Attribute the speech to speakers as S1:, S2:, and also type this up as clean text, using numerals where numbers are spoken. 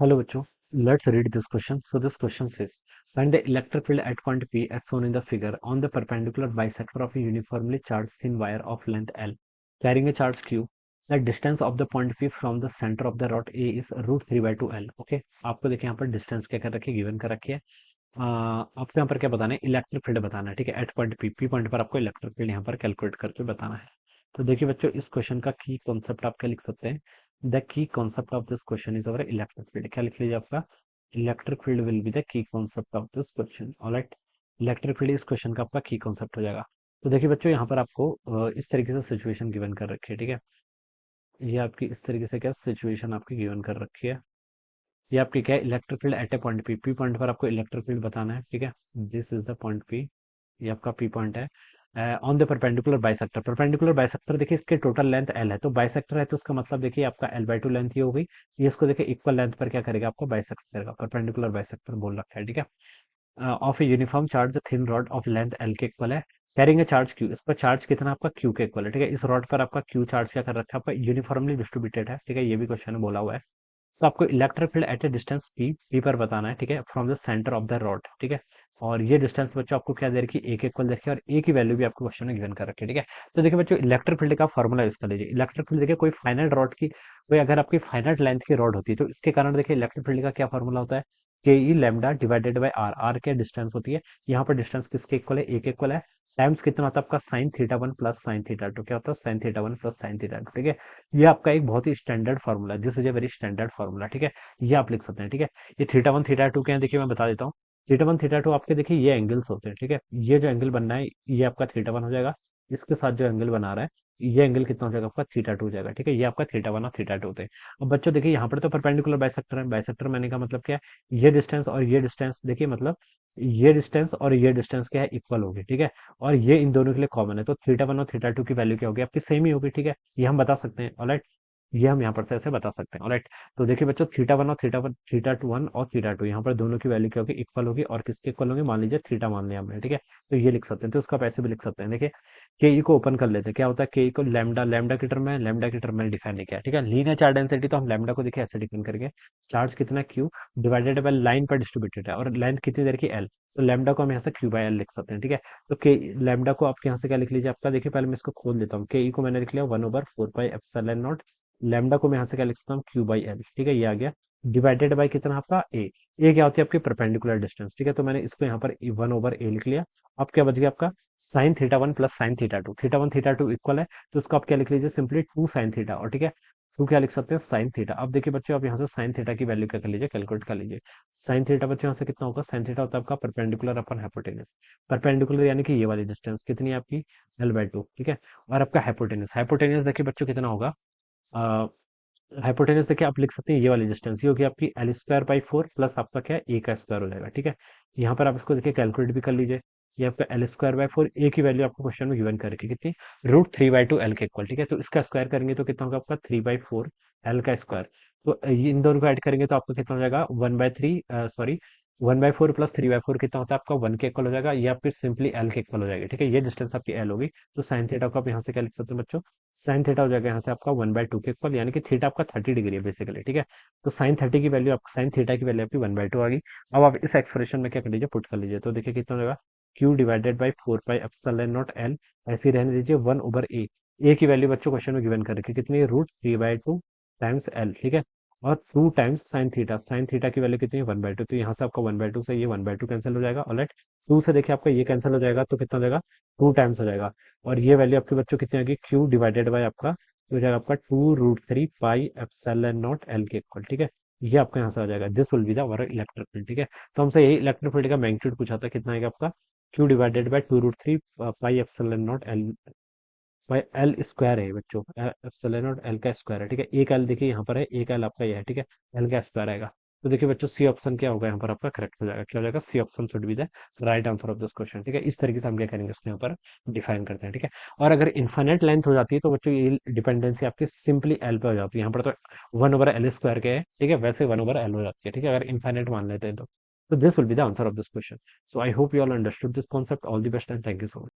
S1: Hello, bachcho. Let's read this question. So this question says, find the electric field at point P as shown in the figure on the perpendicular bisector of a uniformly charged thin wire of length L, carrying a charge Q. The distance of the point P from the center of the rod A is root 3 by 2 L. Okay, आपको देखिए यहाँ पर distance क्या कर रखी है, given कर रखी है। आपको यहाँ पर क्या बताना है, इलेक्ट्रिक फील्ड बताना है। ठीक है, एट पॉइंट पी पॉइंट पर आपको इलेक्ट्रिक फील्ड यहाँ पर कैलकुलेट करके बताना है। तो देखिए बच्चों, इस क्वेश्चन का की कॉन्सेप्ट आप क्या लिख सकते हैं। The key concept of this question is our electric field. क्या लिख लीजिए आपका, electric field will be the key concept of this question. Alright, electric field इस क्वेश्चन का आपका की कॉन्सेप्ट हो जाएगा। तो देखिए बच्चों, यहाँ पर आपको इस तरीके से सिचुएशन गिवन कर रखी है। ठीक है, ये आपकी इस तरीके से क्या सिचुएशन आपकी गिवन कर रखी है। ये आपकी क्या है, electric field at A point P. P point पर आपको इलेक्ट्रिक फील्ड बताना है। ठीक है, this is the point P, ये आपका पी पॉइंट है। On the perpendicular bisector, perpendicular bisector देखिए इसके टोटल लेंथ एल है, तो बाइसेक्टर है तो उसका मतलब देखिए आपका एल बाई टू लेंथ ही होगी। ये इसको देखिए इक्वल लेंथ पर क्या करेगा, आपको बाइसेक्ट करेगा। परपेंडिकुलर बाइसेक्टर बोल रखा है। ठीक है, of a uniform charge thin rod of length L के इक्वल है, कैरिंग ए चार्ज क्यू। इस पर चार्ज कितना आपका क्यू के इक्वल है। ठीक है, इस रॉड पर आपका क्यू चार्ज क्या कर रखा है, आपका यूनिफॉर्मली डिस्ट्रीब्यूटेड है। ठीक है, ये भी क्वेश्चन में बोला हुआ है। तो आपको electric field at A distance P पर बताना है। ठीक है, from the centre of the rod. ठीक है, और ये डिस्टेंस बच्चों आपको क्या दे रखी है, एक इक्वल दे रखी है, और ए की वैल्यू भी आपको क्वेश्चन में गिवन कर रखी है। ठीक है, तो देखिए बच्चों, इलेक्ट्रिक फील्ड का फॉर्मूला यूज कर लीजिए। इलेक्ट्रिक फील्ड देखिए कोई फाइनाइट रॉड की, कोई अगर आपकी फाइनाइट लेंथ की रॉड होती है तो इसके कारण देखिए इलेक्ट्रिक फील्ड का क्या फॉर्मूला होता है, के E lambda divided by R. R क्या डिस्टेंस होती है, यहाँ पर डिस्टेंस किसके इक्वल है, एक इक्वल है। टाइम्स कितना होता है आपका, sine theta one plus sine theta two. क्या होता है, sine theta one plus sine theta two. ठीक है, ये आपका एक बहुत ही स्टैंडर्ड फार्मूला है, this is a very standard formula. ठीक है, ये आप लिख सकते हैं। ठीक है, ये थीटा वन थीटा टू क्या है, देखिए मैं बता देता हूँ। थीटा वन थीटा टू आपके देखिए ये एंगल्स होते हैं। ठीक है, ये जो एंगल बनना है ये आपका थीटा वन हो जाएगा। इसके साथ जो एंगल बना रहा है ये एंगल कितना हो जाएगा, आपका थीटा टू हो जाएगा। ठीक है, ये आपका थीटा वन और थीटा टू होते हैं। अब बच्चों देखिए यहाँ पर तो परपेंडिकुलर बाइसेक्टर है। बाइसेक्टर मैंने का मतलब क्या है, ये डिस्टेंस और ये डिस्टेंस देखिए, मतलब ये डिस्टेंस और ये डिस्टेंस क्या है, इक्वल होगी। ठीक है, और ये इन दोनों के लिए कॉमन है, तो थीटा वन और थीटा टू की वैल्यू क्या होगी, आपकी सेम ही होगी। ठीक है, ये हम बता सकते हैं। ऑलराइट, ये हम यहाँ पर से ऐसे बता सकते हैं। ऑलराइट, तो देखिए बच्चों, थीटा वन और थीटा टू वन और थीटा टू, यहाँ पर दोनों की वैल्यू क्या होगी, इक्वल होगी। और किसके इक्वल होगी, मान लीजिए थीटा मान लिया हमने। ठीक है, तो ये लिख सकते हैं, तो उसका आप ऐसे भी लिख सकते हैं। देखिए, के ई को ओपन कर लेते हैं, क्या होता है, के ई को लैम्डा, लैम्डा की टर्म में, लैम्डा की टर्म में डिफाइन नहीं किया। ठीक है, लीनियर चार्ज डेंसिटी तो हम लैम्डा को देखिए ऐसे डिफाइन करेंगे, चार्ज कितना क्यू डिवाइडेड बाय लाइन पर डिस्ट्रीब्यूटेड है, और लेंथ कितनी देर की एल, तो लैम्डा को हम यहाँ से क्यू बाय एल लिख सकते हैं। ठीक है, तो के लैम्डा को आप यहाँ से क्या लिख लीजिए, आपका देखिए पहले मैं इसको खोल देता हूँ। के ई को मैंने लिख लिया one over four pi epsilon not, lambda को मैं यहाँ से क्या लिख सकता हूँ, क्यू बाई एल। ठीक है, ये आ गया डिवाइडेड बाय कितना आपका ए क्या होती है आपकी परपेंडिकुलर डिस्टेंस। ठीक है, तो मैंने इसको यहाँ पर वन ओवर ए लिख लिया। अब क्या बच गया आपका, sine theta one plus sine theta two. Theta one theta two equal है, तो उसको आप क्या लिख लीजिए, सिंपली टू साइन थीटा। और ठीक है, टू क्या लिख सकते हैं, साइन थीटा। अब देखिए बच्चों, आप यहाँ से साइन थीटा की वैल्यू क्या कर लीजिए, कैलकुलेट कर लीजिए। साइन थीटा बच्चों यहाँ से कितना होगा, साइन थीटा होता है आपका परपेंडिकुलर अपन हाइपोटेनस। परपेंडिकुलर यानी कि ये वाली डिस्टेंस कितनी है आपकी, एल बाई टू। ठीक है, और आपका हाइपोटेनस, हाइपोटेनस देखिए बच्चों कितना होगा, हाइपोटेनस देखिए आप लिख सकते हैं ये वाली डिस्टेंस, ये होगी आपकी L square by four plus आपका क्या है, ए का स्क्वायर हो जाएगा। ठीक है, यहाँ पर आप इसको देखिए कैलकुलेट भी कर लीजिए। ये आपका L square by four, A की वैल्यू आपको क्वेश्चन में गिवन करेगी कितनी, root three by two L के इक्वल। ठीक है, तो इसका स्क्वायर करेंगे तो कितना होगा आपका, थ्री बाई फोर एल का स्क्वायर। तो इन दोनों को ऐड करेंगे तो आपको कितना हो जाएगा, one by three, sorry, one by four plus three by four कितना होता है आपका, वन के इक्वल हो जाएगा, या फिर सिंपली एल के इक्वल हो जाएगी। ठीक है, ये डिस्टेंस आपकी एल होगी। तो साइन थीटा को आप यहाँ से क्या लिख सकते हैं बच्चों, साइन थीटा हो जाएगा यहाँ से आपका वन बाई टू के इक्वल, यानी कि थीटा आपका 30 डिग्री है बेसिकली। ठीक है, तो साइन थर्टी की वैल्यू, आप साइन थीटा की वैल्यू आपकी वन बाई टू आ गई। अब आप इस एक्सप्रेशन में क्या कर लीजिए, पुट कर लीजिए, तो देखिए कितना हो जाएगा, Q divided by four pi epsilon naught L, ऐसे ही रहने दीजिए, वन ओवर ए की वैल्यू बच्चों क्वेश्चन में गिवन कर रखी है कितनी, root three by two times L. ठीक है, और two times sine theta, sine theta की वैल्यू कितनी है, वन बाई टू। तो यहाँ से आपका वन बाई टू से ये वन बाई टू कैंसिल हो जाएगा। ऑलराइट, टू से देखिए आपका ये कैंसिल हो जाएगा, तो कितना हो जाएगा, टू टाइम्स हो जाएगा। और ये वैल्यू आपके बच्चों कितनी आएगी, क्यू डिवाइडेड बाय आपका हो जाएगा आपका two root three pi epsilon naught L के इक्वल। ठीक है, ये आपका यहाँ से आ जाएगा, दिस विल बी द हमारा इलेक्ट्रिक फील्ड। ठीक है, तो हमसे यही इलेक्ट्रिक फील्ड का मैग्नीट्यूड पूछा था, कितना आएगा आपका, Q divided by two root three pi epsilon naught L by L square है बच्चों, एप्सिलॉन नॉट एल का स्क्वायर है। ठीक है, एक एल देखिए यहाँ पर है, एक एल आपका ये है। ठीक है, एल का स्क्वायर आएगा। तो देखिए बच्चों, सी ऑप्शन क्या होगा यहाँ पर आपका करेक्ट हो जाएगा, क्या हो जाएगा, C option should be the right answer of this question. ठीक है, इस तरीके से हम क्या करेंगे, उसको यहाँ पर डिफाइन करते हैं। ठीक है, और अगर इन्फाइनाइट लेंथ हो जाती है तो बच्चों ये डिपेंडेंसी आपकी सिंपली एल पे हो जाती है। यहाँ पर तो वन ओवर एल स्क्वायर के है। ठीक है, वैसे वन ओवर एल हो जाती है। ठीक है, अगर इन्फाइनाइट मान लेते हैं तो this will be the answer of this question. So I hope you all understood this concept. All the best and thank you so much.